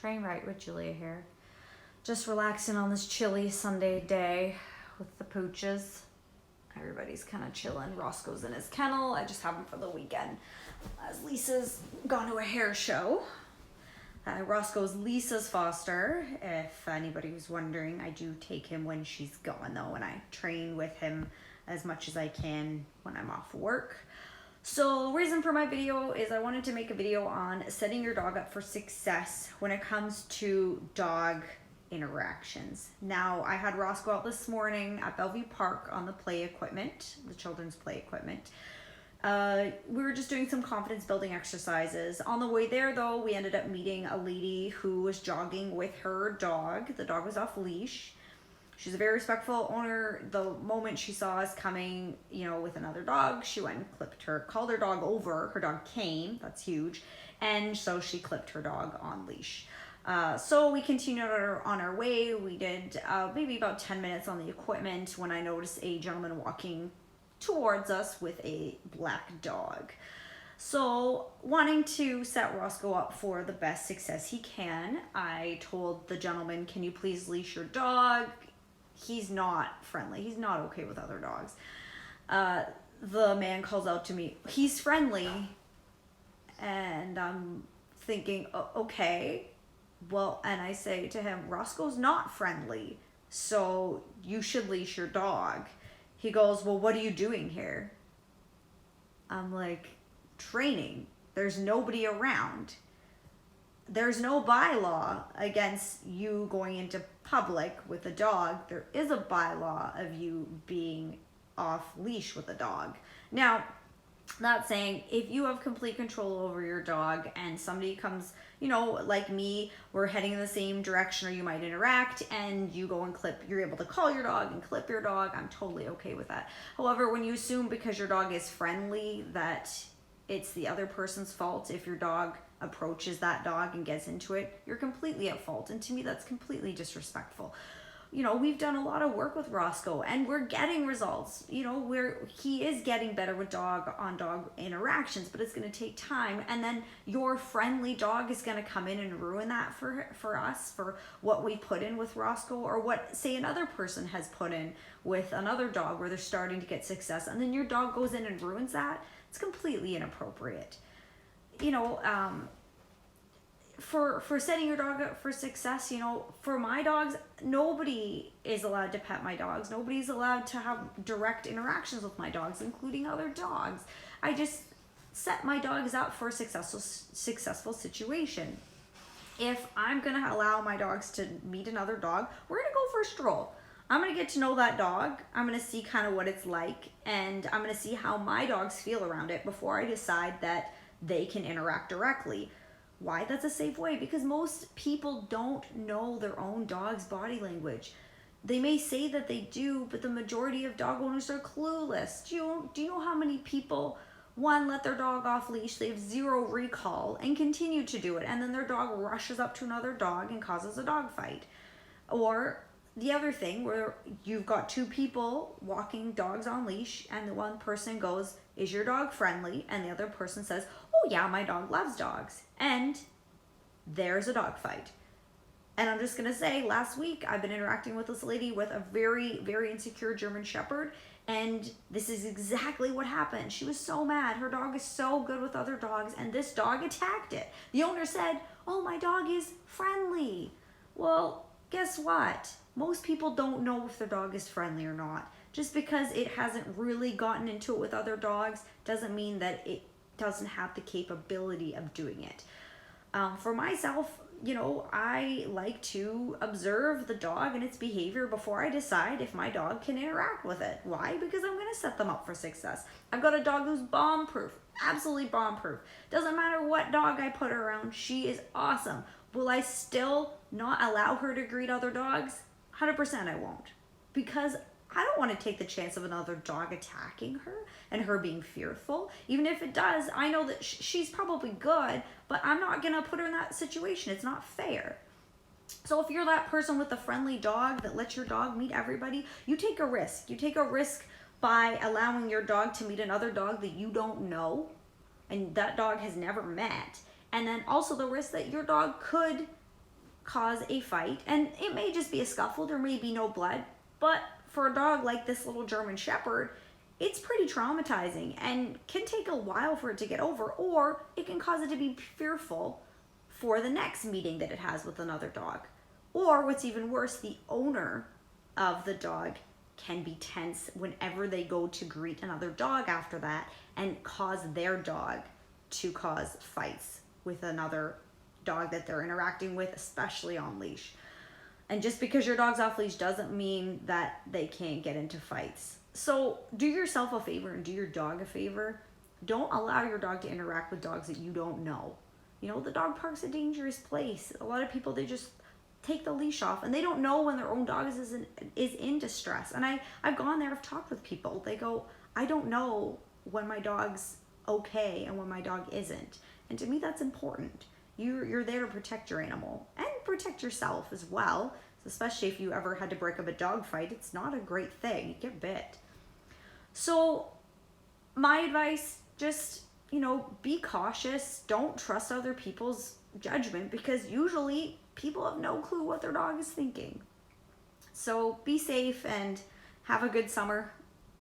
Train right with Julia here. Just relaxing on this chilly Sunday day with the pooches. Everybody's kind of chilling. Roscoe's in his kennel. I just have him for the weekend as Lisa's gone to a hair show. Roscoe's Lisa's foster. If anybody was wondering, I do take him when she's gone though, and I train with him as much as I can when I'm off work. So reason for my video is I wanted to make a video on setting your dog up for success when it comes to dog interactions. Now, I had Roscoe out this morning at Bellevue Park on the play equipment, the children's play equipment. We were just doing some confidence building exercises. On the way there though, we ended up meeting a lady who was jogging with her dog. The dog was off leash. She's a very respectful owner. The moment she saw us coming, with another dog, she went and called her dog over. Her dog came, that's huge. And so she clipped her dog on leash. So we continued on our way. We did maybe about 10 minutes on the equipment when I noticed a gentleman walking towards us with a black dog. So wanting to set Roscoe up for the best success he can, I told the gentleman, can you please leash your dog? He's not friendly. He's not okay with other dogs. The man calls out to me, he's friendly. And I'm thinking, okay. Well, and I say to him, Roscoe's not friendly, so you should leash your dog. He goes, well, what are you doing here? I'm like, training. There's nobody around. There's no bylaw against you going into public with a dog. There is a bylaw of you being off leash with a dog. Now, not saying if you have complete control over your dog and somebody comes, like me, we're heading in the same direction, or you might interact and you go and clip, you're able to call your dog and clip your dog, I'm totally okay with that. However, when you assume because your dog is friendly that it's the other person's fault if your dog approaches that dog and gets into it, you're completely at fault. And to me, that's completely disrespectful. We've done a lot of work with Roscoe and we're getting results, where he is getting better with dog interactions, but it's going to take time. And then your friendly dog is going to come in and ruin that for us, for what we put in with Roscoe, or what, say, another person has put in with another dog where they're starting to get success. And then your dog goes in and ruins that. It's completely inappropriate. For setting your dog up for success, for my dogs, nobody is allowed to pet my dogs. Nobody's allowed to have direct interactions with my dogs, including other dogs. I just set my dogs up for a successful situation. If I'm going to allow my dogs to meet another dog, we're going to go for a stroll. I'm going to get to know that dog. I'm going to see kind of what it's like, and I'm going to see how my dogs feel around it before I decide that they can interact directly. Why? That's a safe way, because most people don't know their own dog's body language. They may say that they do, but the majority of dog owners are clueless. Do you know how many people, one, let their dog off leash, they have zero recall, and continue to do it, and then their dog rushes up to another dog and causes a dog fight? Or the other thing where you've got two people walking dogs on leash, and the one person goes, is your dog friendly? And the other person says, oh yeah, my dog loves dogs. And there's a dog fight. And I'm just gonna say, last week I've been interacting with this lady with a very, very insecure German Shepherd, and this is exactly what happened. She was so mad. Her dog is so good with other dogs, and this dog attacked it. The owner said, oh, my dog is friendly. Well, guess what? Most people don't know if their dog is friendly or not. Just because it hasn't really gotten into it with other dogs doesn't mean that it doesn't have the capability of doing it. For myself, I like to observe the dog and its behavior before I decide if my dog can interact with it. Why? Because I'm going to set them up for success. I've got a dog who's bomb-proof, absolutely bomb-proof. Doesn't matter what dog I put her around, she is awesome. Will I still not allow her to greet other dogs? 100% I won't. Because I don't want to take the chance of another dog attacking her and her being fearful. Even if it does, I know that she's probably good, but I'm not going to put her in that situation. It's not fair. So if you're that person with a friendly dog that lets your dog meet everybody, you take a risk. You take a risk by allowing your dog to meet another dog that you don't know and that dog has never met. And then also the risk that your dog could cause a fight, and it may just be a scuffle, there may be no blood, but for a dog like this little German Shepherd, it's pretty traumatizing and can take a while for it to get over, or it can cause it to be fearful for the next meeting that it has with another dog. Or what's even worse, the owner of the dog can be tense whenever they go to greet another dog after that and cause their dog to cause fights with another dog that they're interacting with, especially on leash. And just because your dog's off leash doesn't mean that they can't get into fights. So do yourself a favor and do your dog a favor. Don't allow your dog to interact with dogs that you don't know. You know, the dog park's a dangerous place. A lot of people, they just take the leash off and they don't know when their own dog is in distress. And I've gone there, I've talked with people. They go, I don't know when my dog's okay and when my dog isn't. And to me, that's important. You're there to protect your animal and protect yourself as well, especially if you ever had to break up a dog fight. It's not a great thing. You get bit. So my advice, just, be cautious. Don't trust other people's judgment, because usually people have no clue what their dog is thinking. So be safe and have a good summer.